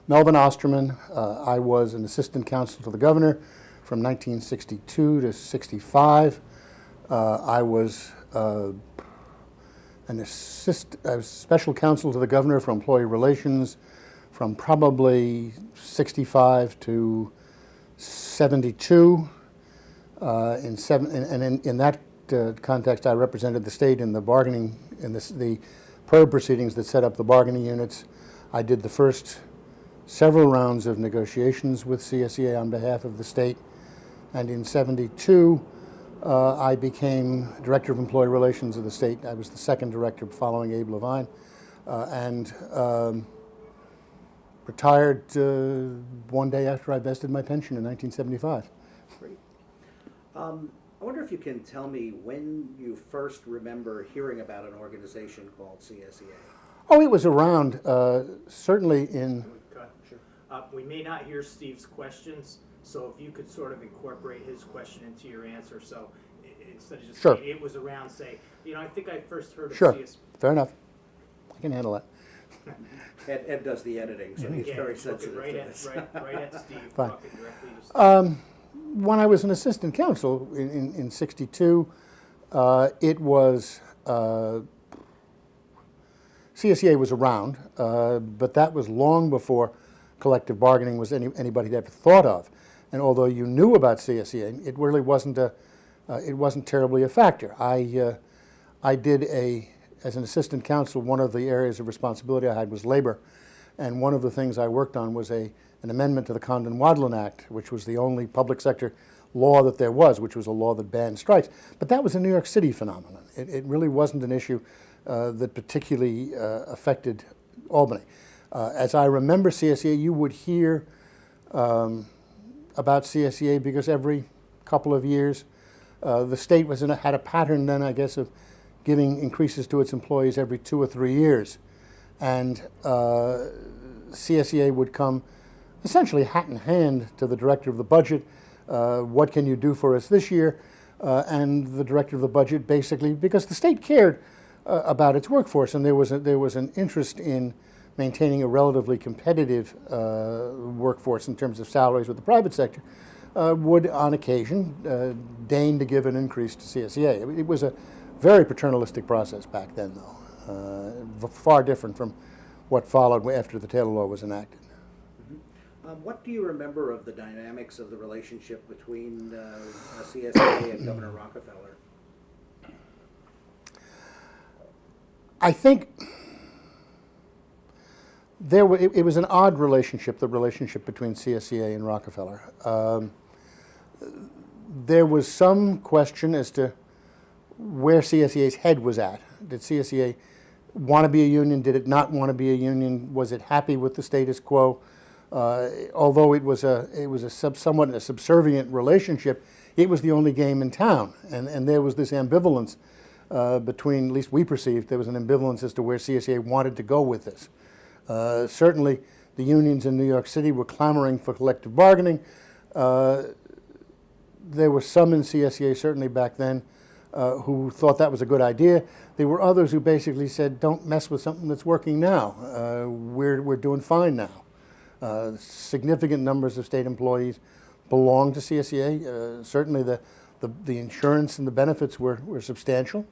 Melvin Osterman. I was an assistant counsel to the governor from 1962 to 65. I was I was special counsel to the governor for employee relations from probably 65 to 72. In that context, I represented the state in the bargaining, in the PERB proceedings that set up the bargaining units. I did the first several rounds of negotiations with CSEA on behalf of the state. And in 72, I became Director of Employee Relations of the state. I was the second director following Abe Levine, and retired one day after I vested my pension in 1975. Great. I wonder if you can tell me when you first remember hearing about an organization called CSEA. Oh, it was around, certainly in... Sure. We may not hear Steve's questions, so if you could sort of incorporate his question into your answer, so instead of just sure. saying it was around, say, I think I first heard of sure. CS. Fair enough. I can handle that. Ed does the editing, so he's very sensitive to this. Right at Steve, Fine. talking directly to Steve. When I was an assistant counsel in 62, it was... CSEA was around, but that was long before collective bargaining was anybody had ever thought of. And although you knew about CSEA, it really wasn't it wasn't terribly a factor. I did as an assistant counsel, one of the areas of responsibility I had was labor, and one of the things I worked on was an amendment to the Condon-Wadlin Act, which was the only public sector law that there was, which was a law that banned strikes. But that was a New York City phenomenon. It really wasn't an issue that particularly affected Albany. As I remember CSEA, you would hear about CSEA because every couple of years the state had a pattern then, I guess, of giving increases to its employees every 2 or 3 years. And CSEA would come essentially hat in hand to the director of the budget. What can you do for us this year? And the director of the budget basically, because the state cared about its workforce, and there was an interest in maintaining a relatively competitive workforce in terms of salaries with the private sector, would on occasion deign to give an increase to CSEA. It was a very paternalistic process back then, though, far different from what followed after the Taylor Law was enacted. What do you remember of the dynamics of the relationship between CSEA and Governor Rockefeller? I think it was an odd relationship, the relationship between CSEA and Rockefeller. There was some question as to where CSEA's head was at. Did CSEA want to be a union? Did it not want to be a union? Was it happy with the status quo? Although it was somewhat a subservient relationship, it was the only game in town, and there was this ambivalence between, at least we perceived, there was an ambivalence as to where CSEA wanted to go with this. Certainly, the unions in New York City were clamoring for collective bargaining. There were some in CSEA, certainly back then, who thought that was a good idea. There were others who basically said, don't mess with something that's working now. We're doing fine now. Significant numbers of state employees belong to CSEA. Certainly the insurance and the benefits were substantial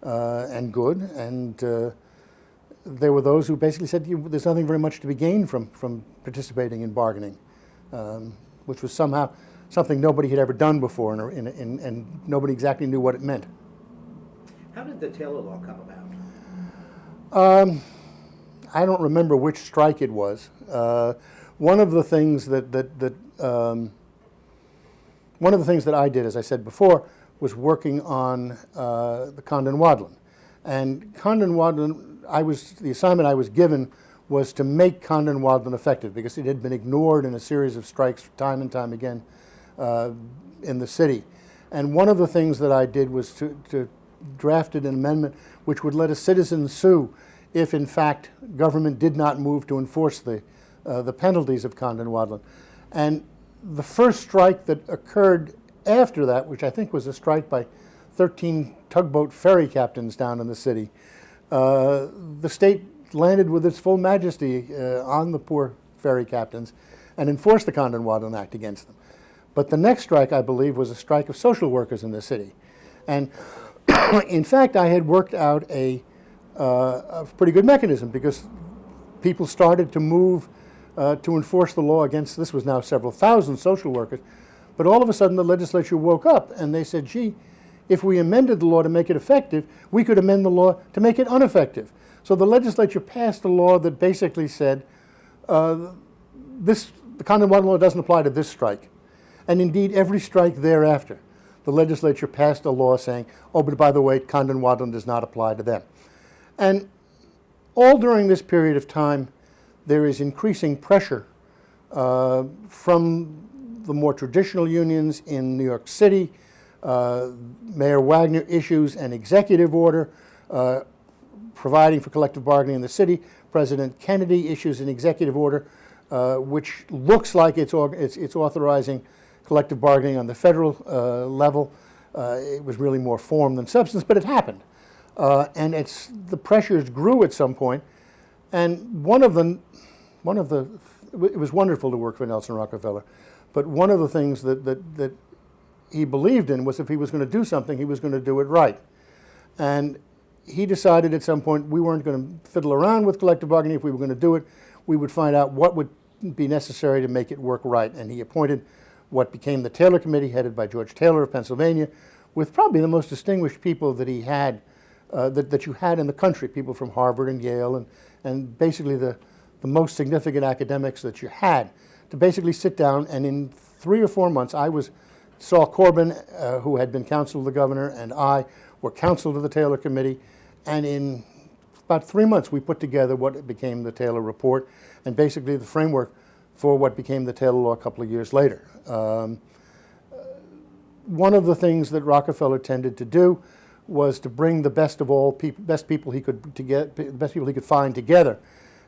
and good, and there were those who basically said there's nothing very much to be gained from participating in bargaining, which was somehow something nobody had ever done before, and nobody exactly knew what it meant. How did the Taylor Law come about? I don't remember which strike it was. One of the things that I did, as I said before, was working on the Condon-Wadlin. And Condon-Wadlin, the assignment I was given was to make Condon-Wadlin effective because it had been ignored in a series of strikes time and time again in the city. And one of the things that I did was to draft an amendment which would let a citizen sue if, in fact, government did not move to enforce the penalties of Condon-Wadlin. And the first strike that occurred after that, which I think was a strike by 13 tugboat ferry captains down in the city, the state landed with its full majesty on the poor ferry captains and enforce the Condon-Wadlin Act against them. But the next strike, I believe, was a strike of social workers in the city. And in fact, I had worked out a pretty good mechanism, because people started to move to enforce the law against, this was now several thousand social workers, but all of a sudden the legislature woke up and they said, gee, if we amended the law to make it effective, we could amend the law to make it ineffective. So the legislature passed a law that basically said, the Condon-Wadlin law doesn't apply to this strike. And indeed, every strike thereafter, the legislature passed a law saying, oh, but by the way, Condon-Wadlin does not apply to them. And all during this period of time, there is increasing pressure from the more traditional unions in New York City. Mayor Wagner issues an executive order providing for collective bargaining in the city. President Kennedy issues an executive order which looks like it's authorizing collective bargaining on the federal level. It was really more form than substance, but it happened. And the pressures grew at some point, and it was wonderful to work for Nelson Rockefeller, but one of the things that he believed in was if he was going to do something, he was going to do it right. And he decided at some point we weren't going to fiddle around with collective bargaining. If we were going to do it, we would find out what would be necessary to make it work right. And he appointed what became the Taylor Committee, headed by George Taylor of Pennsylvania, with probably the most distinguished people that he had, that you had in the country, people from Harvard and Yale, and basically the most significant academics that you had, to basically sit down. And in 3 or 4 months, Saul Corbin, who had been counsel to the governor, and I were counsel to the Taylor Committee, and in about 3 months we put together what became the Taylor Report, and basically the framework for what became the Taylor Law a couple of years later. One of the things that Rockefeller tended to do was to bring the best of all people, best people he could find together,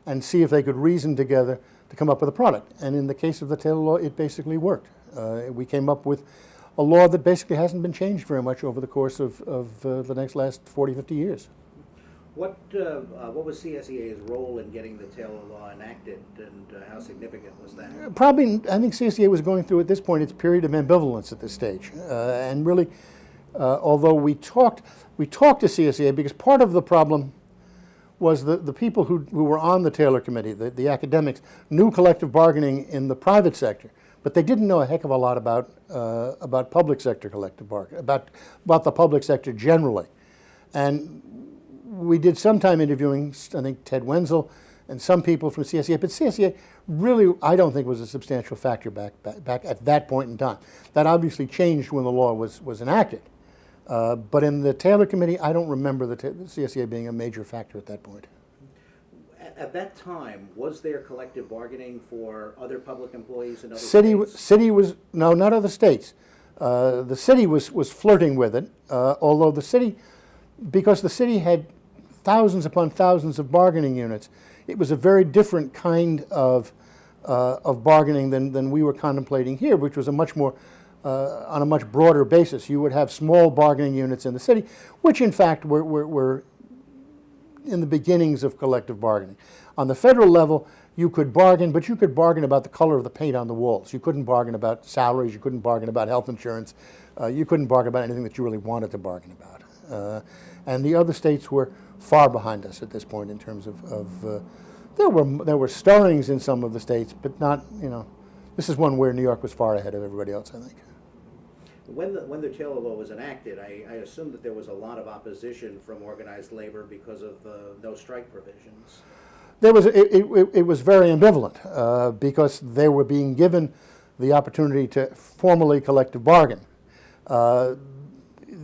and see if they could reason together to come up with a product. And in the case of the Taylor Law, it basically worked. We came up with a law that basically hasn't been changed very much over the course of the last 40, 50 years. What was CSEA's role in getting the Taylor Law enacted, and how significant was that? Probably, I think CSEA was going through at this point its period of ambivalence at this stage, and really, although we talked to CSEA, because part of the problem was the people who were on the Taylor Committee, the academics, knew collective bargaining in the private sector, but they didn't know a heck of a lot about public sector collective bargaining, about the public sector generally. And we did some time interviewing, I think, Ted Wenzel and some people from CSEA, but CSEA really, I don't think, was a substantial factor back at that point in time. That obviously changed when the law was enacted. But in the Taylor Committee, I don't remember the CSEA being a major factor at that point. At that time, was there collective bargaining for other public employees in other states? City was, no, not other states. The city was flirting with it, although the city, because the city had thousands upon thousands of bargaining units, it was a very different kind of bargaining than we were contemplating here, which was a much more, on a much broader basis. You would have small bargaining units in the city, which in fact were in the beginnings of collective bargaining. On the federal level, you could bargain, but you could bargain about the color of the paint on the walls. You couldn't bargain about salaries. You couldn't bargain about health insurance. You couldn't bargain about anything that you really wanted to bargain about. And the other states were far behind us at this point in terms of there were stirrings in some of the states, but not, this is one where New York was far ahead of everybody else, I think. When the Taylor Law was enacted, I assume that there was a lot of opposition from organized labor because of no strike provisions. It was very ambivalent because they were being given the opportunity to formally collective bargain.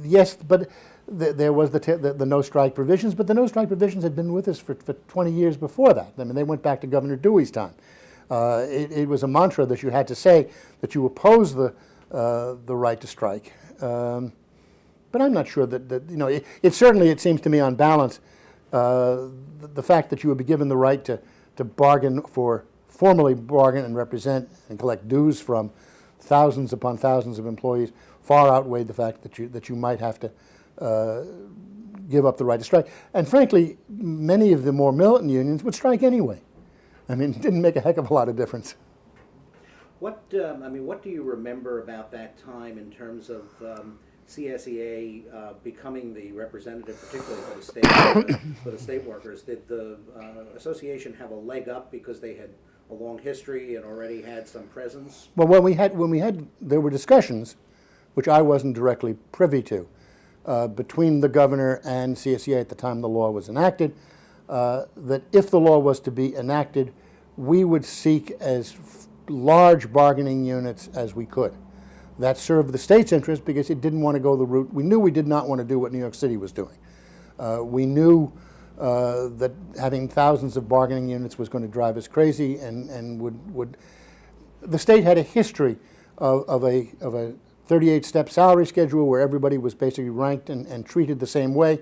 Yes, but there was the no strike provisions, but the no strike provisions had been with us for 20 years before that. I mean, they went back to Governor Dewey's time. It was a mantra that you had to say that you oppose the right to strike. But I'm not sure that it certainly, it seems to me on balance, the fact that you would be given the right to bargain formally bargain and represent and collect dues from thousands upon thousands of employees far outweighed the fact that you might have to give up the right to strike. And frankly, many of the more militant unions would strike anyway. I mean, it didn't make a heck of a lot of difference. What what do you remember about that time in terms of CSEA becoming the representative, particularly for the state for the state workers? Did the association have a leg up because they had a long history and already had some presence? Well, there were discussions, which I wasn't directly privy to, between the governor and CSEA at the time the law was enacted, that if the law was to be enacted, we would seek as large bargaining units as we could. That served the state's interest because it didn't want to go the route. We knew we did not want to do what New York City was doing. We knew that having thousands of bargaining units was going to drive us crazy, and would. The state had a history of a 38-step salary schedule where everybody was basically ranked and treated the same way.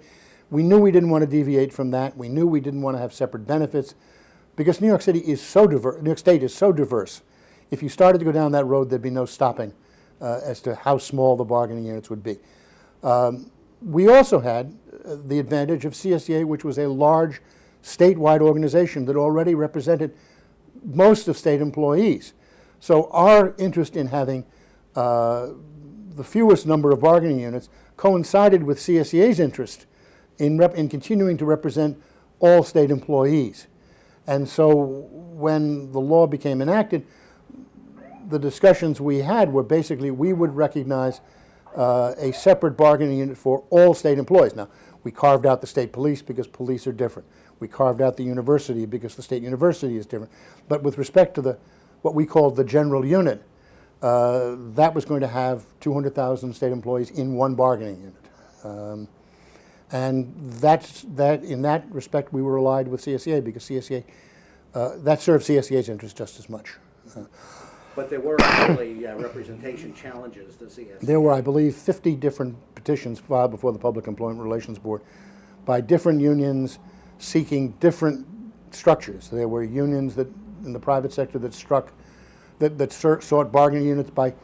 We knew we didn't want to deviate from that. We knew we didn't want to have separate benefits because New York City is so diverse. New York State is so diverse. If you started to go down that road, there'd be no stopping as to how small the bargaining units would be. We also had the advantage of CSEA, which was a large statewide organization that already represented most of state employees. So our interest in having the fewest number of bargaining units coincided with CSEA's interest in continuing to represent all state employees. And so when the law became enacted, the discussions we had were basically we would recognize a separate bargaining unit for all state employees. Now, we carved out the state police because police are different. We carved out the university because the state university is different. But with respect to what we called the general unit, that was going to have 200,000 state employees in one bargaining unit. And in that respect, we were allied with CSEA because CSEA, that served CSEA's interest just as much. But there were actually representation challenges to CSEA. There were, I believe, 50 different petitions filed before the Public Employment Relations Board by different unions seeking different structures. There were unions that in the private sector that sought bargaining units by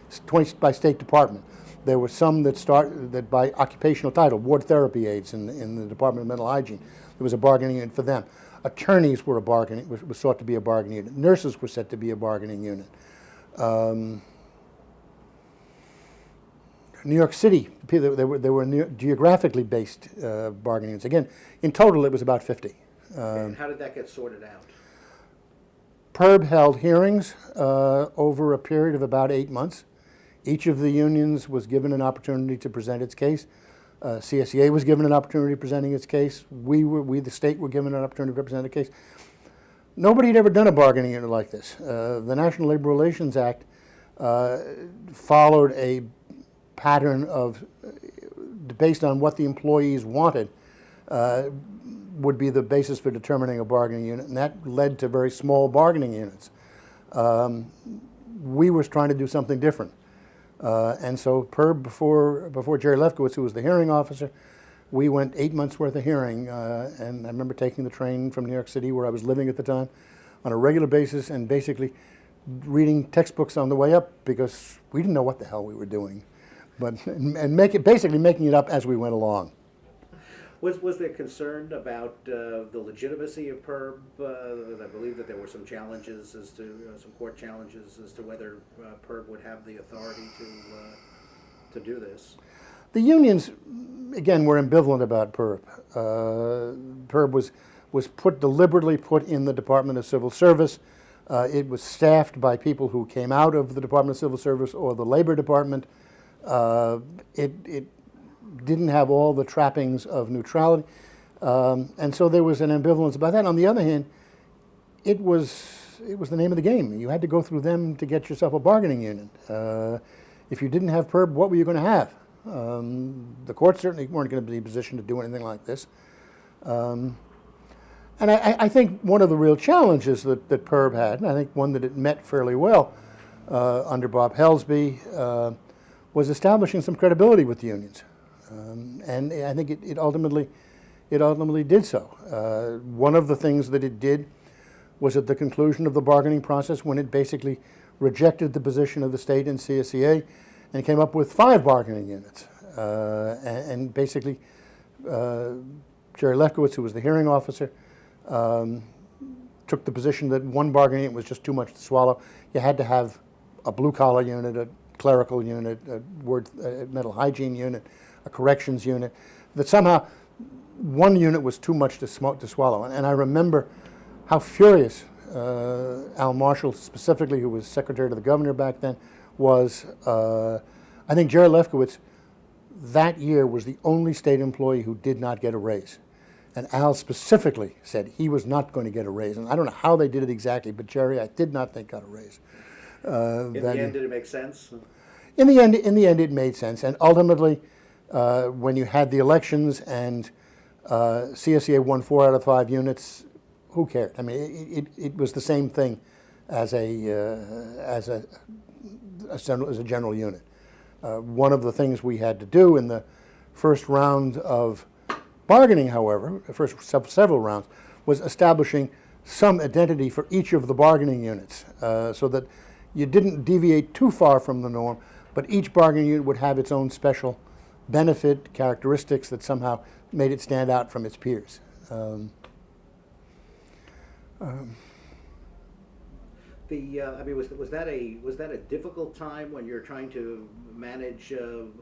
State Department. There were some that by occupational title, ward therapy aides in the Department of Mental Hygiene. There was a bargaining unit for them. Attorneys were sought to be a bargaining unit. Nurses were set to be a bargaining unit. New York City, there were geographically based bargaining units. Again, in total, it was about 50. And how did that get sorted out? PERB held hearings over a period of about 8 months. Each of the unions was given an opportunity to present its case. CSEA was given an opportunity presenting its case. We, the state, were given an opportunity to represent a case. Nobody had ever done a bargaining unit like this. The National Labor Relations Act followed a pattern of, based on what the employees wanted, would be the basis for determining a bargaining unit, and that led to very small bargaining units. We were trying to do something different. And so PERB, before Jerry Lefkowitz, who was the hearing officer, we went 8 months worth of hearing, and I remember taking the train from New York City, where I was living at the time, on a regular basis, and basically reading textbooks on the way up because we didn't know what the hell we were doing, basically making it up as we went along. Was there concern about the legitimacy of PERB? I believe that there were some challenges as to some court challenges as to whether PERB would have the authority to do this. The unions, again, were ambivalent about PERB. PERB was deliberately put in the Department of Civil Service. It was staffed by people who came out of the Department of Civil Service or the Labor Department. It didn't have all the trappings of neutrality, and so there was an ambivalence about that. On the other hand, it was the name of the game. You had to go through them to get yourself a bargaining unit. If you didn't have PERB, what were you going to have? The courts certainly weren't going to be in a position to do anything like this. And I think one of the real challenges that PERB had, and I think one that it met fairly well under Bob Helsby, was establishing some credibility with the unions. And I think it ultimately did so. One of the things that it did was at the conclusion of the bargaining process, when it basically rejected the position of the state and CSEA and came up with 5 bargaining units. And basically, Jerry Lefkowitz, who was the hearing officer, took the position that one bargaining unit was just too much to swallow. You had to have a blue-collar unit, a clerical unit, a mental hygiene unit, a corrections unit, that somehow one unit was too much to swallow. And I remember how furious Al Marshall, specifically, who was secretary to the governor back then, was. I think Jerry Lefkowitz that year was the only state employee who did not get a raise. And Al specifically said he was not going to get a raise. And I don't know how they did it exactly, but Jerry, I did not think, got a raise. In the end, did it make sense? In the end, it made sense. And ultimately, when you had the elections and CSEA won 4 out of 5 units, who cared? I mean, it was the same thing as a general unit. One of the things we had to do in the first round of bargaining, however, the first several rounds, was establishing some identity for each of the bargaining units, so that you didn't deviate too far from the norm, but each bargaining unit would have its own special benefit, characteristics that somehow made it stand out from its peers. I mean, was that a difficult time when you're trying to manage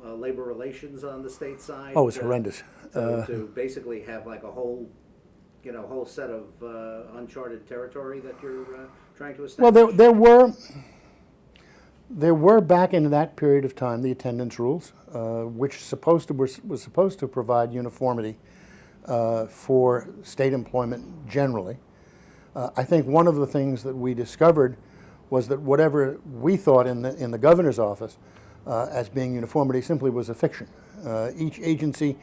labor relations on the state side? Oh, it's horrendous. To basically have like a whole set of uncharted territory that you're trying to establish. Well, there were back in that period of time the attendance rules, which was supposed to provide uniformity for state employment generally. I think one of the things that we discovered was that whatever we thought in the governor's office as being uniformity simply was a fiction. Each agency,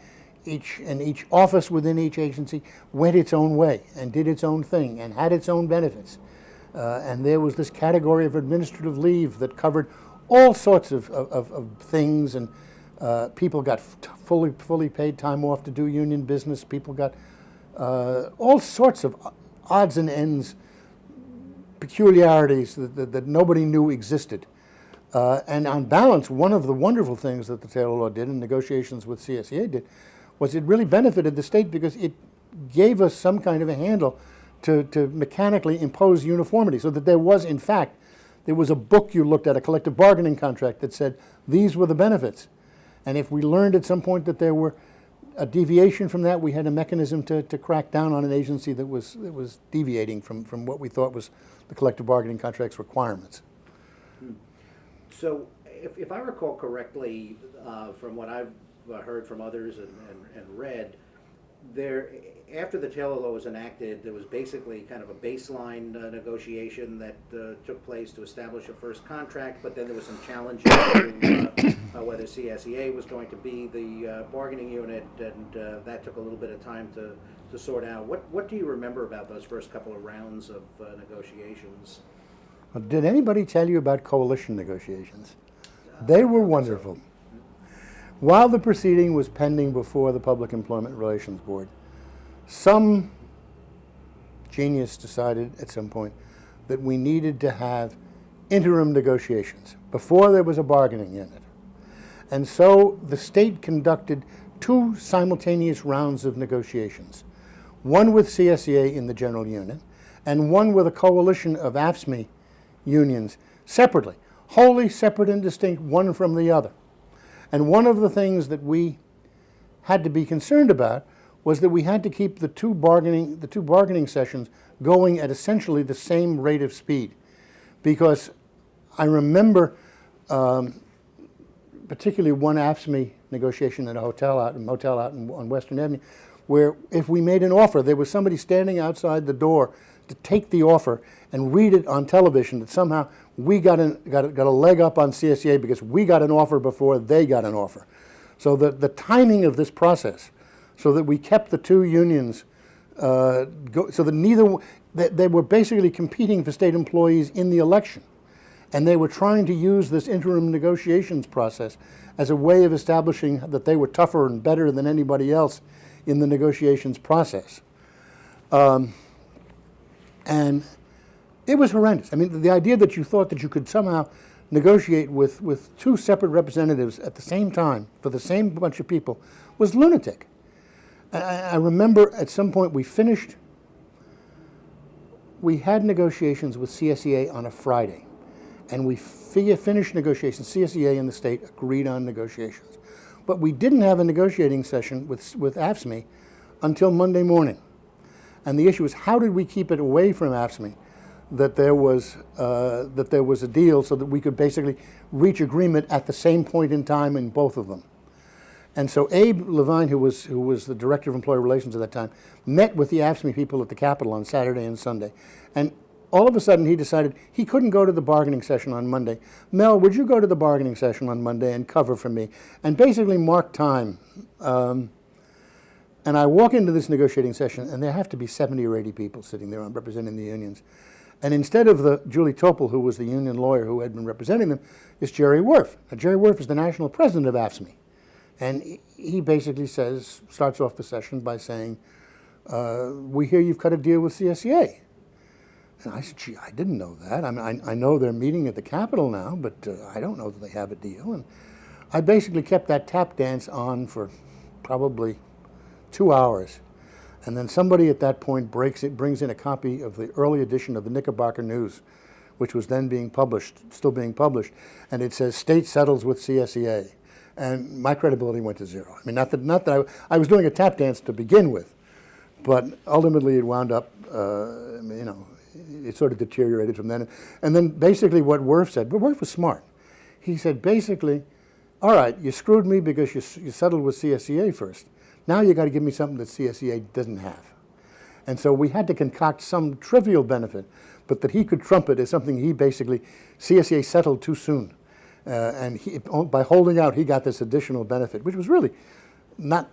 each office within each agency went its own way and did its own thing and had its own benefits. And there was this category of administrative leave that covered all sorts of things, and people got fully paid time off to do union business. People got all sorts of odds and ends, peculiarities that nobody knew existed. And on balance, one of the wonderful things that the Taylor Law did in negotiations with CSEA did was it really benefited the state because it gave us some kind of a handle to mechanically impose uniformity, so that there was, in fact, there was a book you looked at, a collective bargaining contract that said these were the benefits. And if we learned at some point that there were a deviation from that, we had a mechanism to crack down on an agency that was deviating from what we thought was the collective bargaining contract's requirements. So, if I recall correctly, from what I've heard from others and read, after the Taylor Law was enacted, there was basically kind of a baseline negotiation that took place to establish a first contract, but then there was some challenges to whether CSEA was going to be the bargaining unit, and that took a little bit of time to sort out. What do you remember about those first couple of rounds of negotiations? Did anybody tell you about coalition negotiations? They were wonderful. While the proceeding was pending before the Public Employment Relations Board, some genius decided at some point that we needed to have interim negotiations before there was a bargaining unit. And so the state conducted 2 simultaneous rounds of negotiations, one with CSEA in the general unit and one with a coalition of AFSCME unions separately, wholly separate and distinct one from the other. And one of the things that we had to be concerned about was that we had to keep the two bargaining sessions going at essentially the same rate of speed. Because I remember particularly one AFSCME negotiation at a motel out on Western Avenue, where if we made an offer, there was somebody standing outside the door to take the offer and read it on television, that somehow we got a leg up on CSEA because we got an offer before they got an offer. So the timing of this process, so that we kept the two unions, so that they were basically competing for state employees in the election. And they were trying to use this interim negotiations process as a way of establishing that they were tougher and better than anybody else in the negotiations process. And it was horrendous. I mean, the idea that you thought that you could somehow negotiate with two separate representatives at the same time for the same bunch of people was lunatic. I remember at some point we finished we had negotiations with CSEA on a Friday, and we finished negotiations. CSEA and the state agreed on negotiations. But we didn't have a negotiating session with AFSCME until Monday morning. And the issue is, how did we keep it away from AFSCME that there was a deal so that we could basically reach agreement at the same point in time in both of them? And so Abe Levine, who was the director of employee relations at that time, met with the AFSCME people at the Capitol on Saturday and Sunday. And all of a sudden he decided he couldn't go to the bargaining session on Monday. Mel, would you go to the bargaining session on Monday and cover for me? And basically mark time. And I walk into this negotiating session, and there have to be 70 or 80 people sitting there representing the unions. And instead of the Julie Topol, who was the union lawyer who had been representing them, is Jerry Worf. Now, Jerry Worf is the national president of AFSCME. And he basically starts off the session by saying, we hear you've cut a deal with CSEA. And I said, gee, I didn't know that. I mean, I know they're meeting at the Capitol now, but I don't know that they have a deal. And I basically kept that tap dance on for probably 2 hours. And then somebody at that point brings in a copy of the early edition of the Knickerbocker News, which was then still being published. And it says, state settles with CSEA. And my credibility went to zero. I mean, not that I was doing a tap dance to begin with, but ultimately it wound up, it sort of deteriorated from then. And then basically what Worf said, but Worf was smart. He said, basically, all right, you screwed me because you settled with CSEA first. Now you got to give me something that CSEA doesn't have. And so we had to concoct some trivial benefit, but that he could trumpet as something CSEA settled too soon. And by holding out, he got this additional benefit, which was really not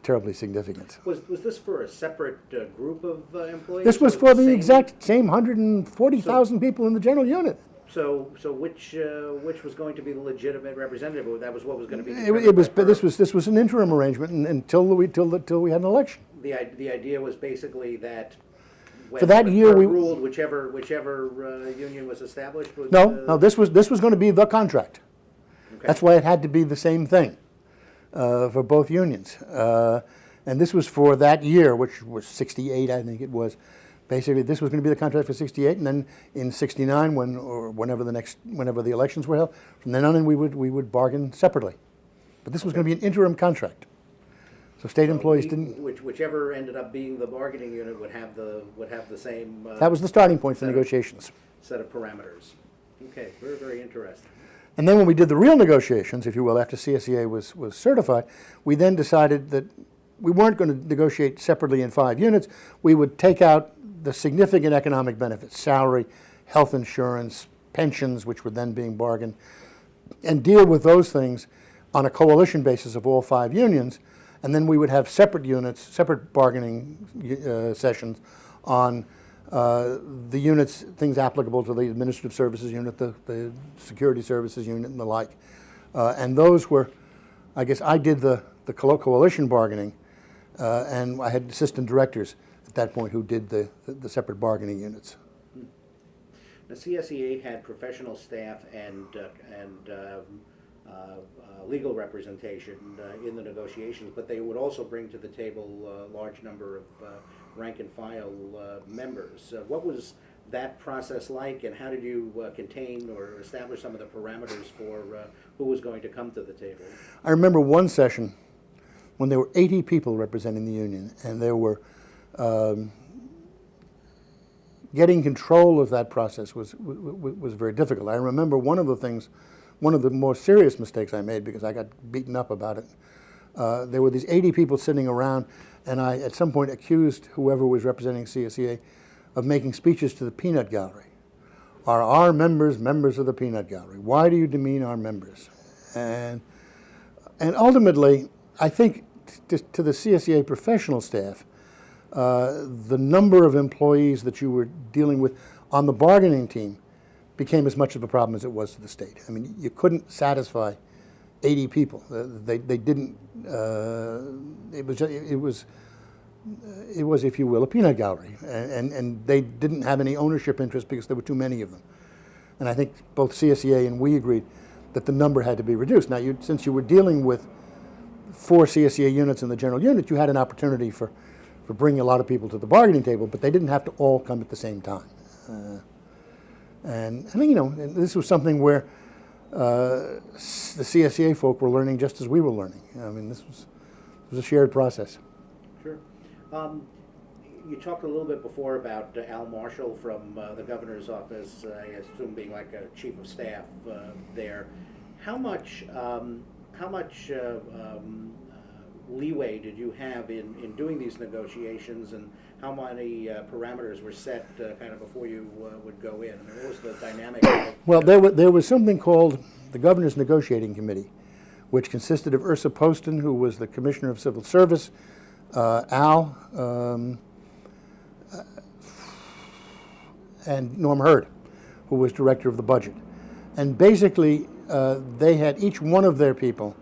terribly significant. Was this for a separate group of employees? This was for the exact same 140,000 people in the general unit. So which was going to be the legitimate representative? That was what was going to be. This was an interim arrangement until we had an election. The idea was basically that. For that year, we ruled whichever union was established. No. This was going to be the contract. Okay. That's why it had to be the same thing for both unions. And this was for that year, which was '68, I think it was. Basically, this was going to be the contract for '68, and then in '69, whenever the elections were held, from then on in we would bargain separately. But this was going to be an interim contract. So state employees didn't. Whichever ended up being the bargaining unit would have the same. That was the starting point for negotiations. Set of parameters. Okay, very, very interesting. And then when we did the real negotiations, if you will, after CSEA was certified, we then decided that we weren't going to negotiate separately in 5 units. We would take out the significant economic benefits, salary, health insurance, pensions, which were then being bargained, and deal with those things on a coalition basis of all 5 unions. And then we would have separate units, separate bargaining sessions on the units, things applicable to the administrative services unit, the security services unit, and the like. And those were, I guess I did the coalition bargaining, and I had assistant directors at that point who did the separate bargaining units. The CSEA had professional staff and legal representation in the negotiations, but they would also bring to the table a large number of rank and file members. What was that process like, and how did you contain or establish some of the parameters for who was going to come to the table? I remember one session when there were 80 people representing the union, and there were getting control of that process was very difficult. I remember one of the more serious mistakes I made, because I got beaten up about it. There were these 80 people sitting around, and I at some point accused whoever was representing CSEA of making speeches to the peanut gallery. Are our members members of the peanut gallery? Why do you demean our members? And ultimately, I think to the CSEA professional staff, the number of employees that you were dealing with on the bargaining team became as much of a problem as it was to the state. I mean, you couldn't satisfy 80 people. They didn't. It was, if you will, a peanut gallery, and they didn't have any ownership interest because there were too many of them. And I think both CSEA and we agreed that the number had to be reduced. Now, since you were dealing with 4 CSEA units in the general unit, you had an opportunity for for bringing a lot of people to the bargaining table, but they didn't have to all come at the same time. And I mean, this was something where the CSEA folk were learning just as we were learning. I mean, it was a shared process. Sure. You talked a little bit before about Al Marshall from the governor's office, I assume being like a chief of staff there. How much leeway did you have in doing these negotiations, and how many parameters were set kind of before you would go in? I mean, what was the dynamic? Well, there was something called the Governor's Negotiating Committee, which consisted of Ursa Poston, who was the Commissioner of Civil Service, Al, and Norm Hurd, who was Director of the Budget. And basically, they had each one of their people,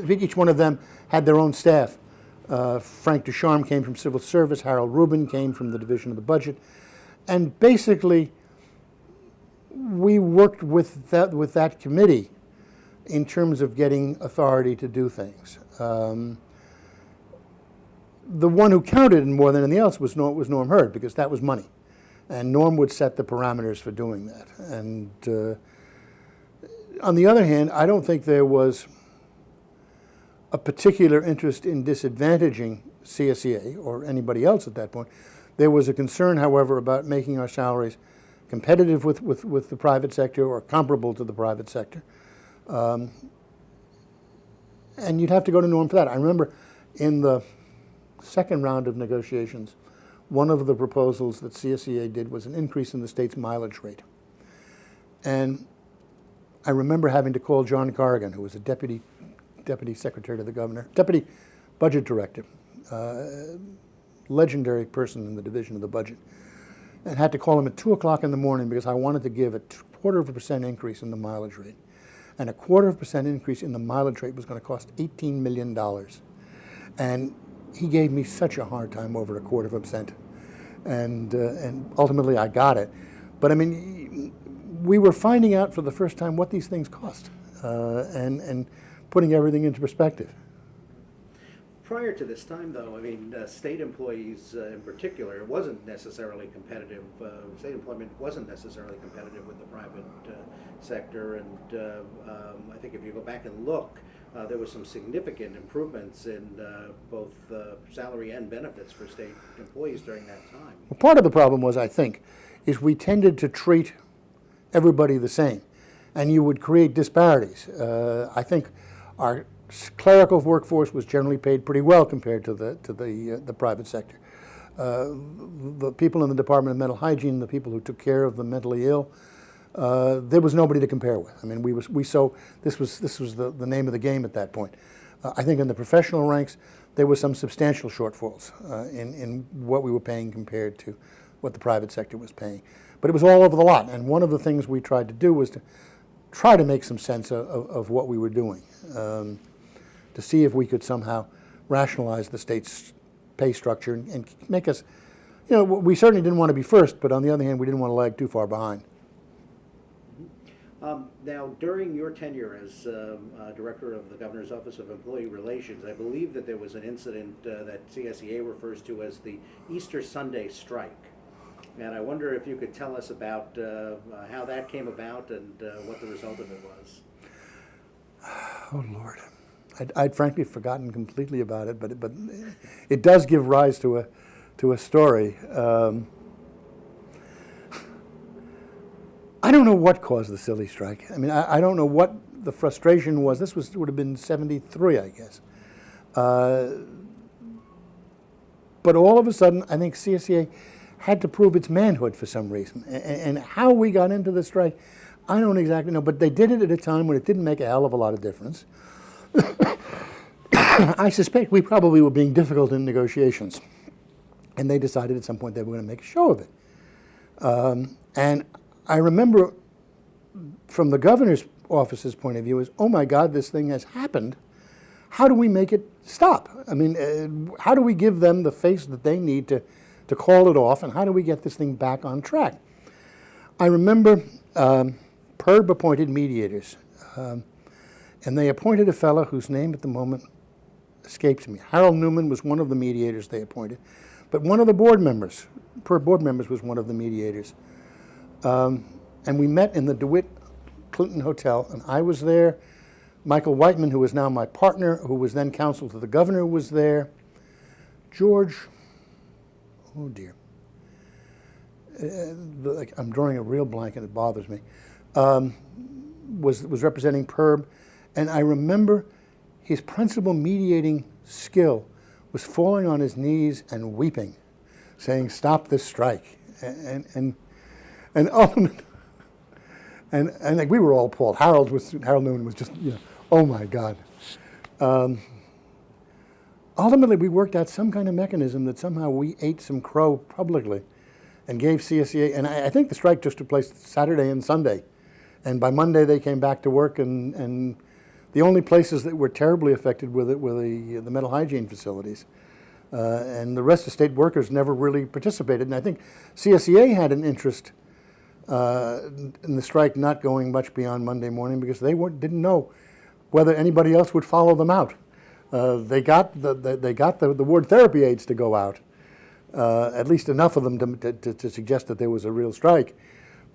each one of them had their own staff. Frank Ducharme came from Civil Service, Harold Rubin came from the Division of the Budget, and basically we worked with that committee in terms of getting authority to do things. The one who counted more than anything else was Norm Hurd, because that was money, and Norm would set the parameters for doing that. And on the other hand, I don't think there was a particular interest in disadvantaging CSEA or anybody else at that point. There was a concern, however, about making our salaries competitive with the private sector or comparable to the private sector. And you'd have to go to Norm for that. I remember in the second round of negotiations, one of the proposals that CSEA did was an increase in the state's mileage rate. And I remember having to call John Corrigan, who was a deputy secretary to the governor, deputy budget director, legendary person in the Division of the Budget, and had to call him at 2 o'clock in the morning because I wanted to give a 0.25% increase in the mileage rate. And a 0.25% increase in the mileage rate was going to cost $18 million. And he gave me such a hard time over a 0.25%. And ultimately I got it. But I mean, we were finding out for the first time what these things cost, and putting everything into perspective. Prior to this time, though, I mean, state employees in particular wasn't necessarily competitive. State employment wasn't necessarily competitive with the private sector, and I think if you go back and look, there was some significant improvements in both salary and benefits for state employees during that time. Well, part of the problem was, I think, is we tended to treat everybody the same, and you would create disparities. I think our clerical workforce was generally paid pretty well compared to the private sector. The people in the Department of Mental Hygiene, the people who took care of the mentally ill, there was nobody to compare with. I mean, this was the name of the game at that point. I think in the professional ranks, there was some substantial shortfalls in what we were paying compared to what the private sector was paying. But it was all over the lot, and one of the things we tried to do was to try to make some sense of what we were doing, to see if we could somehow rationalize the state's pay structure and make us, we certainly didn't want to be first, but on the other hand, we didn't want to lag too far behind. Now, during your tenure as director of the Governor's Office of Employee Relations, I believe that there was an incident that CSEA refers to as the Easter Sunday strike. And I wonder if you could tell us about how that came about and what the result of it was. Oh, Lord. I'd frankly forgotten completely about it, but it does give rise to a story. I don't know what caused the silly strike. I mean, I don't know what the frustration was. This would have been 73, I guess. But all of a sudden, I think CSEA had to prove its manhood for some reason. And how we got into the strike, I don't exactly know. But they did it at a time when it didn't make a hell of a lot of difference. I suspect we probably were being difficult in negotiations. And they decided at some point they were going to make a show of it. And I remember from the governor's office's point of view is, oh my God, this thing has happened. How do we make it stop? I mean, how do we give them the face that they need to call it off, and how do we get this thing back on track? I remember PERB appointed mediators, and they appointed a fellow whose name at the moment escapes me. Harold Newman was one of the mediators they appointed, but one of the board members, was one of the mediators. And we met in the DeWitt Clinton Hotel, and I was there. Michael Whiteman, who is now my partner, who was then counsel to the governor, was there. George, oh dear, I'm drawing a real blank and it bothers me, was representing PERB, and I remember his principal mediating skill was falling on his knees and weeping, saying, "Stop this strike," and ultimately, and like we were all appalled. Harold Newman was just, oh my God. Ultimately, we worked out some kind of mechanism that somehow we ate some crow publicly and gave CSEA, and I think the strike just took place Saturday and Sunday. And by Monday, they came back to work, and the only places that were terribly affected with it were the mental hygiene facilities. And the rest of state workers never really participated. And I think CSEA had an interest in the strike not going much beyond Monday morning because they didn't know whether anybody else would follow them out. They got the ward therapy aides to go out, at least enough of them to suggest that there was a real strike.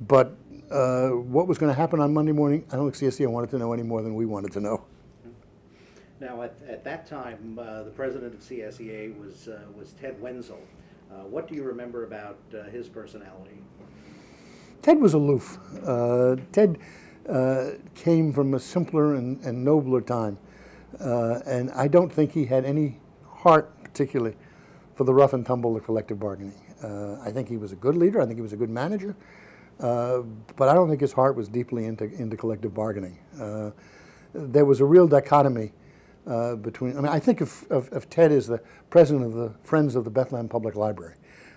But what was going to happen on Monday morning, I don't think CSEA wanted to know any more than we wanted to know. Now, at that time, the president of CSEA was Ted Wenzel. What do you remember about his personality? Ted was aloof. Ted came from a simpler and nobler time. And I don't think he had any heart, particularly, for the rough and tumble of collective bargaining. I think he was a good leader. I think he was a good manager. But I don't think his heart was deeply into collective bargaining. There was a real dichotomy between. I think of Ted as the president of the Friends of the Bethlehem Public Library,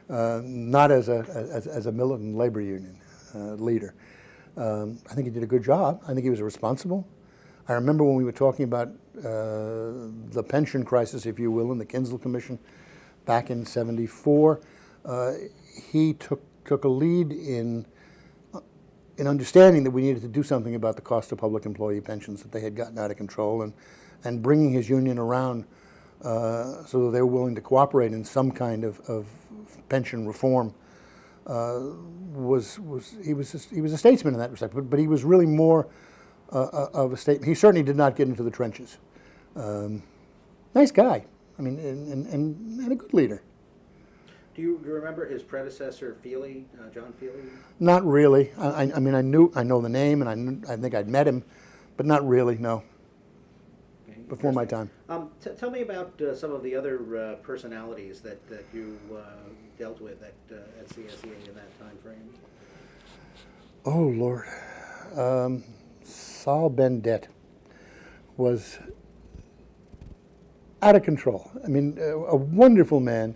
not as a militant labor union leader. I think he did a good job. I think he was responsible. I remember when we were talking about the pension crisis, if you will, in the Kinsel Commission back in '74. He took a lead in understanding that we needed to do something about the cost of public employee pensions, that they had gotten out of control, and bringing his union around so that they were willing to cooperate in some kind of pension reform. He was a statesman in that respect, but he was really more of a statement. He certainly did not get into the trenches. Nice guy, and a good leader. Do you remember his predecessor, Feely, John Feely? Not really. I know the name, and I think I'd met him, but not really. No. Okay, before my time. Tell me about some of the other personalities that you dealt with at CSEA in that time frame. Oh Lord, Saul Bendet was out of control. A wonderful man.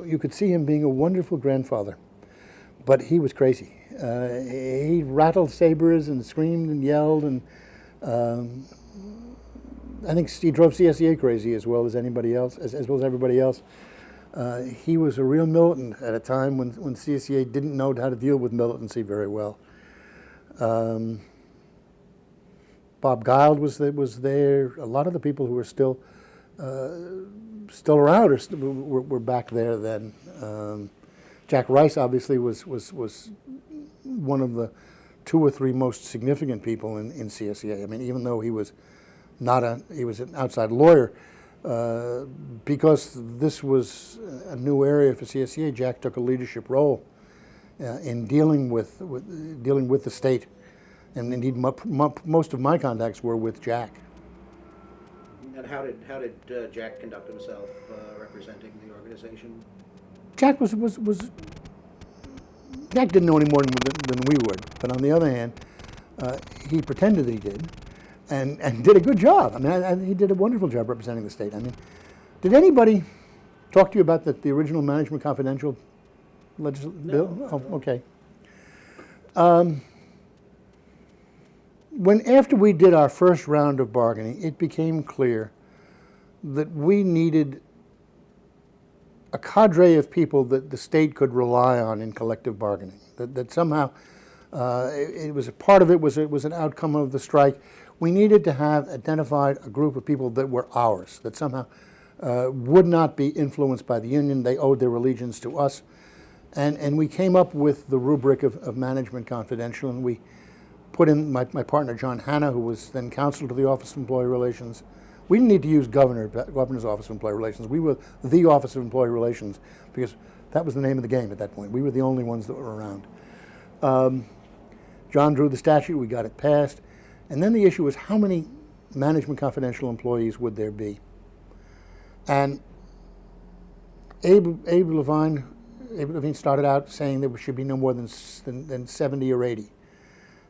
You could see him being a wonderful grandfather, but he was crazy. He rattled sabers and screamed and yelled, and I think he drove CSEA crazy as well as anybody else, as well as everybody else. He was a real militant at a time when CSEA didn't know how to deal with militancy very well. Bob Guild was there. A lot of the people who were still around were back there then. Jack Rice obviously was one of the 2 or 3 most significant people in CSEA. Even though he was he was an outside lawyer, because this was a new area for CSEA. Jack took a leadership role in dealing with the state, and indeed most of my contacts were with Jack. And how did Jack conduct himself representing the organization? Jack Jack didn't know any more than we would, but on the other hand, he pretended that he did, and did a good job. He did a wonderful job representing the state. Did anybody talk to you about the original Management Confidential bill? No. Oh, okay. After we did our first round of bargaining, it became clear that we needed a cadre of people that the state could rely on in collective bargaining. That somehow it was a part of it was an outcome of the strike. we needed to have identified a group of people that were ours, that somehow would not be influenced by the union. They owed their allegiance to us. And we came up with the rubric of Management Confidential, and we put in my partner, John Hanna, who was then counsel to the Office of Employee Relations. We didn't need to use Governor's Office of Employee Relations. We were the Office of Employee Relations because that was the name of the game at that point. We were the only ones that were around. John drew the statute, we got it passed, and then the issue was how many Management Confidential employees would there be? And Abe Levine started out saying there should be no more than 70 or 80.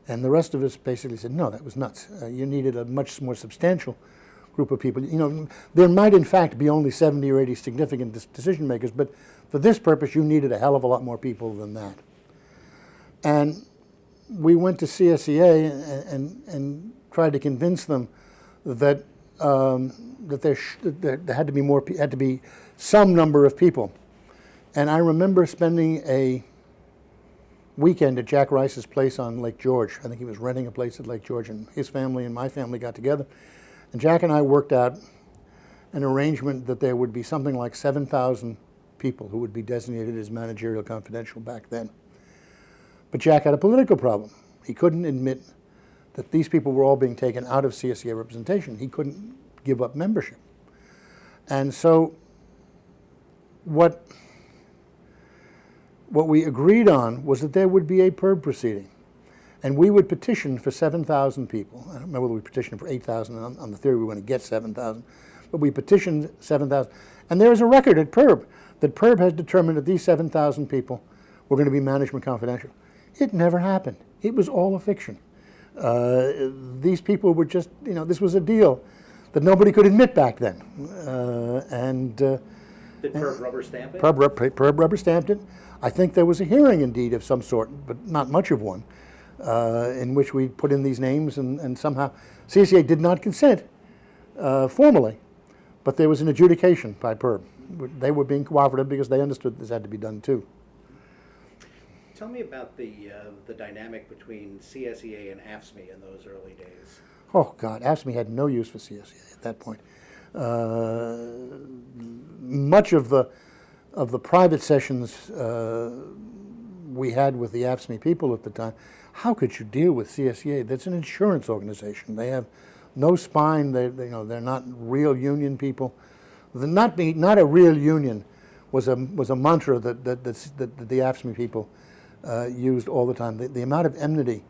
And the rest of us basically said, no, that was nuts. You needed a much more substantial group of people. You know, there might in fact be only 70 or 80 significant decision makers, but for this purpose you needed a hell of a lot more people than that. And we went to CSEA and tried to convince them that there had to be some number of people. And I remember spending a weekend at Jack Rice's place on Lake George. I think he was renting a place at Lake George, and his family and my family got together. And Jack and I worked out an arrangement that there would be something like 7,000 people who would be designated as managerial confidential back then. But Jack had a political problem. He couldn't admit that these people were all being taken out of CSEA representation. He couldn't give up membership. And so what we agreed on was that there would be a PERB proceeding. And we would petition for 7,000 people. I don't remember whether we petitioned for 8,000 on the theory we were going to get 7,000. But we petitioned 7,000. And there is a record at PERB that PERB has determined that these 7,000 people were going to be management confidential. It never happened. It was all a fiction. These people were just, this was a deal that nobody could admit back then. Did PERB rubber stamp it? PERB rubber stamped it. I think there was a hearing indeed of some sort, but not much of one, in which we put in these names and somehow CSEA did not consent formally, but there was an adjudication by PERB. They were being cooperative because they understood this had to be done too. Tell me about the dynamic between CSEA and AFSCME in those early days. Oh God, AFSCME had no use for CSEA at that point. Much of the private sessions we had with the AFSCME people at the time, how could you deal with CSEA? That's an insurance organization. They have no spine. They're not real union people. Not a real union was a mantra that the AFSCME people used all the time. The amount of enmity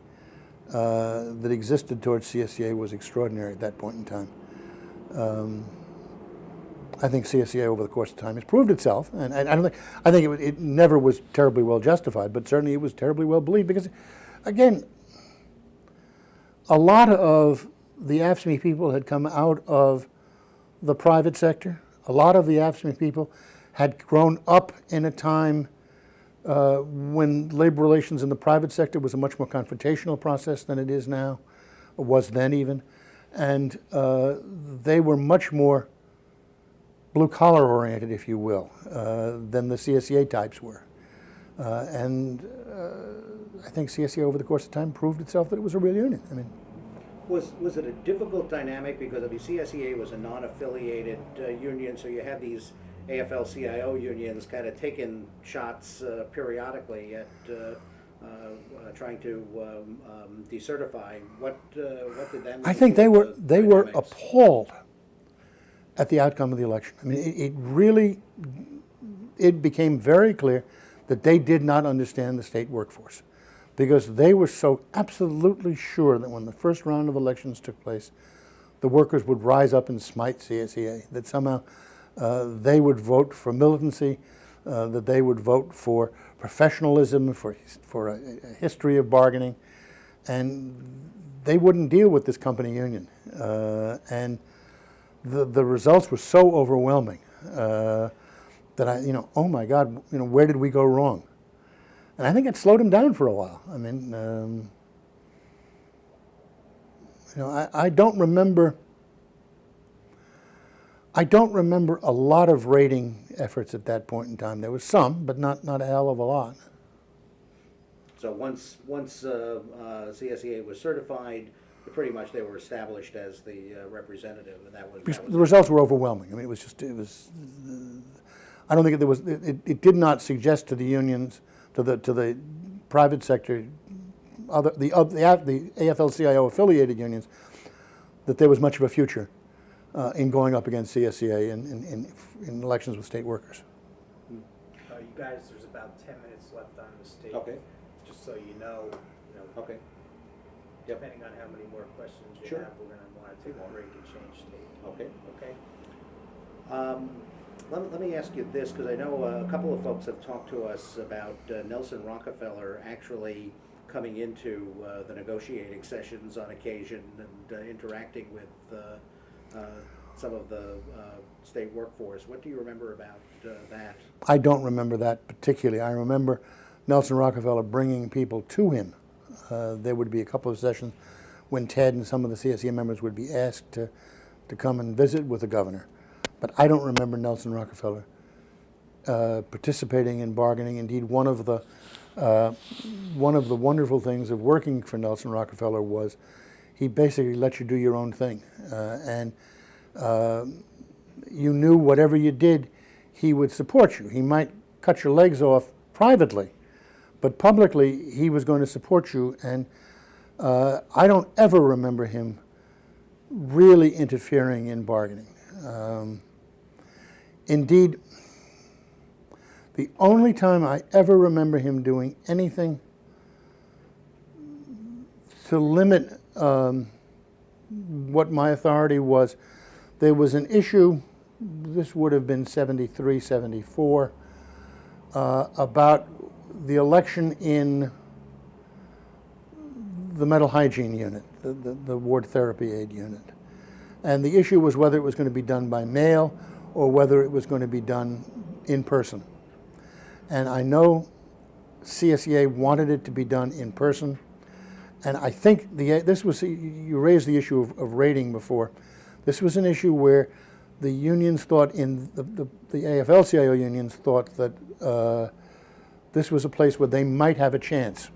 that existed towards CSEA was extraordinary at that point in time. I think CSEA over the course of time has proved itself, and I think it never was terribly well justified, but certainly it was terribly well believed because, again, a lot of the AFSCME people had come out of the private sector. A lot of the AFSCME people had grown up in a time when labor relations in the private sector was a much more confrontational process than it is now, or was then even, and they were much more blue-collar oriented, if you will, than the CSEA types were. And I think CSEA over the course of time proved itself that it was a real union. I mean, Was it a difficult dynamic because CSEA was a non-affiliated union, so you had these AFL-CIO unions kind of taking shots periodically at trying to decertify. What did that mean? I think they were appalled at the outcome of the election. I mean, it became very clear that they did not understand the state workforce, because they were so absolutely sure that when the first round of elections took place, the workers would rise up and smite CSEA, that somehow they would vote for militancy, that they would vote for professionalism, for a history of bargaining, and they wouldn't deal with this company union. And the results were so overwhelming that oh my God, where did we go wrong? And I think it slowed him down for a while. I mean, I don't remember a lot of rating efforts at that point in time. There was some, but not a hell of a lot. So once CSEA was certified, pretty much they were established as the representative, and that was The results were overwhelming. I mean, I don't think there was, it did not suggest to the unions, to the private sector, the AFL-CIO affiliated unions, that there was much of a future in going up against CSEA in elections with state workers. You guys, there's about 10 minutes left on the stage. Okay. Just so you know, Okay. Yep. depending on how many more questions you Sure. have, we're going to want to take a break and change state. Okay. Okay? Let me ask you this, because I know a couple of folks have talked to us about Nelson Rockefeller actually coming into the negotiating sessions on occasion and interacting with some of the state workforce. What do you remember about that? I don't remember that particularly. I remember Nelson Rockefeller bringing people to him. There would be a couple of sessions when Ted and some of the CSEA members would be asked to come and visit with the governor. But I don't remember Nelson Rockefeller participating in bargaining. Indeed, one of the wonderful things of working for Nelson Rockefeller was he basically let you do your own thing. And you knew whatever you did, he would support you. He might cut your legs off privately, but publicly he was going to support you. And I don't ever remember him really interfering in bargaining. Indeed, the only time I ever remember him doing anything to limit what my authority was, there was an issue, this would have been 73, 74, about the election in the mental hygiene unit, the ward therapy aid unit. And the issue was whether it was going to be done by mail or whether it was going to be done in person. And I know CSEA wanted it to be done in person. And I think you raised the issue of rating before. This was an issue where the unions thought, the AFL-CIO unions thought that this was a place where they might have a chance.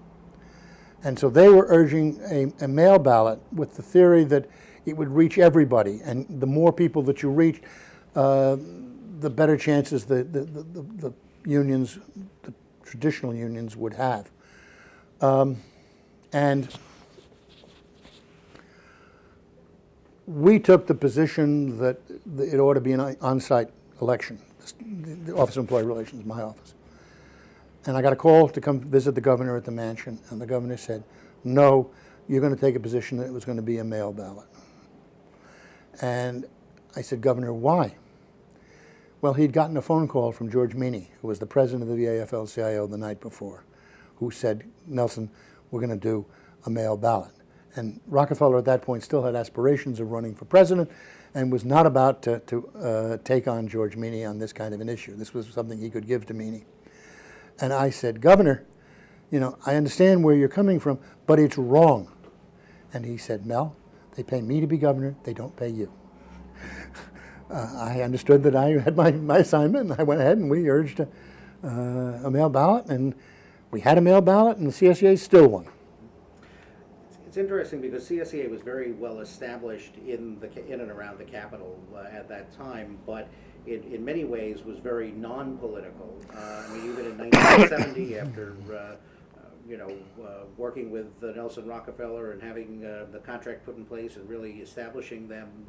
And so they were urging a mail ballot with the theory that it would reach everybody. And the more people that you reach, the better chances the unions, the traditional unions, would have. And we took the position that it ought to be an on-site election. The Office of Employee Relations, my office. And I got a call to come visit the governor at the mansion, and the governor said, no, you're going to take a position that it was going to be a mail ballot. And I said, Governor, why? Well, he'd gotten a phone call from George Meany, who was the president of the AFL-CIO the night before, who said, Nelson, we're going to do a mail ballot. And Rockefeller at that point still had aspirations of running for president and was not about to take on George Meany on this kind of an issue. This was something he could give to Meany. And I said, Governor, I understand where you're coming from, but it's wrong. And he said, Mel, they pay me to be governor, they don't pay you. I understood that I had my assignment, and I went ahead and we urged a mail ballot, and we had a mail ballot, and the CSEA still won. It's interesting because CSEA was very well established in and around the Capitol at that time, but in many ways was very non-political. I mean, even in 1970, after working with Nelson Rockefeller and having the contract put in place and really establishing them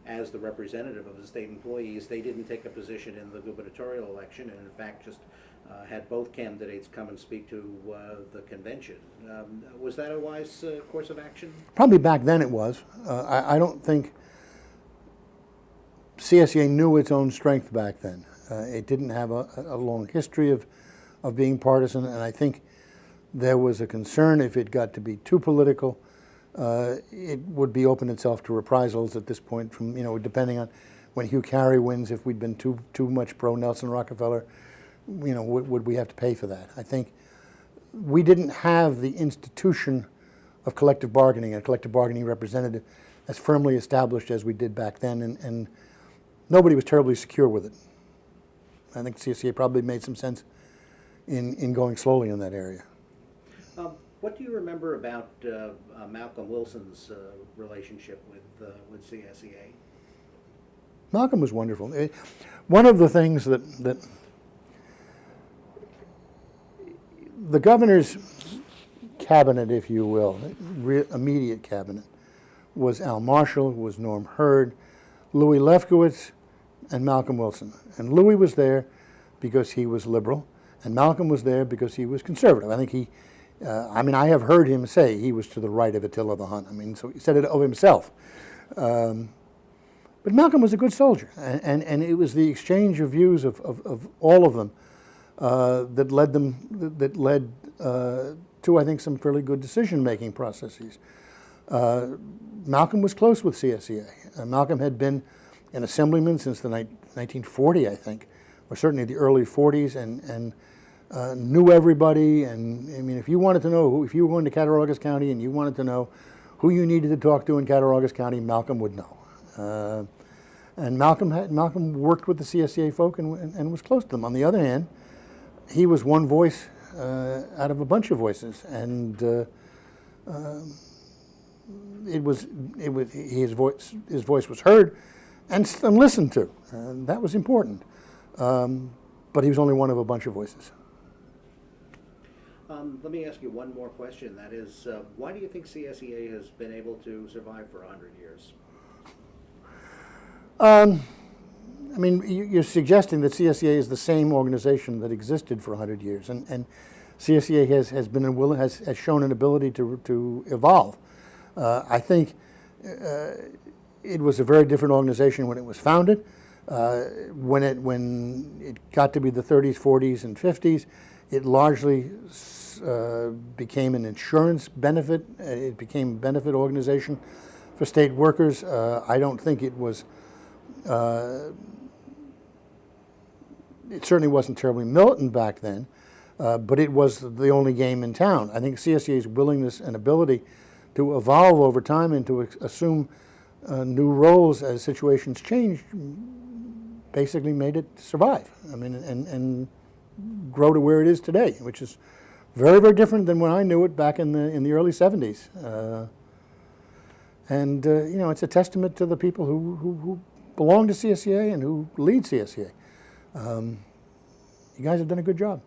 as the representative of the state employees, they didn't take a position in the gubernatorial election, and in fact just had both candidates come and speak to the convention. Was that a wise course of action? Probably back then it was. I don't think CSEA knew its own strength back then. It didn't have a long history of being partisan, and I think there was a concern if it got to be too political, it would be open itself to reprisals at this point from, depending on when Hugh Carey wins, if we'd been too much pro-Nelson Rockefeller, would we have to pay for that? I think we didn't have the institution of collective bargaining, a collective bargaining representative, as firmly established as we did back then, and nobody was terribly secure with it. I think CSEA probably made some sense in going slowly in that area. What do you remember about Malcolm Wilson's relationship with CSEA? Malcolm was wonderful. One of the things that the governor's cabinet, if you will, immediate cabinet, was Al Marshall, was Norm Hurd, Louis Lefkowitz, and Malcolm Wilson. And Louis was there because he was liberal, and Malcolm was there because he was conservative. I think I have heard him say he was to the right of Attila the Hun. I mean, so he said it of himself. But Malcolm was a good soldier, and it was the exchange of views of all of them that led to, I think, some fairly good decision-making processes. Malcolm was close with CSEA. Malcolm had been an assemblyman since the 1940, I think, or certainly the early 40s, and knew everybody. And I mean, if you wanted to know if you were going to Cattaraugus County and you wanted to know who you needed to talk to in Cattaraugus County, Malcolm would know. And Malcolm worked with the CSEA folk and was close to them. On the other hand, he was one voice out of a bunch of voices, and his voice was heard and listened to. That was important. But he was only one of a bunch of voices. Let me ask you one more question. That is, why do you think CSEA has been able to survive for 100 years? I mean, you're suggesting that CSEA is the same organization that existed for 100 years, and CSEA has shown an ability to evolve. I think it was a very different organization when it was founded. When it got to be the 30s, 40s, and 50s, it largely became an insurance benefit. It became a benefit organization for state workers. I don't think it was. It certainly wasn't terribly militant back then, but it was the only game in town. I think CSEA's willingness and ability to evolve over time and to assume new roles as situations changed basically made it survive. I mean, and grow to where it is today, which is very, very different than when I knew it back in the early 70s. It's a testament to the people who belong to CSEA and who lead CSEA. You guys have done a good job.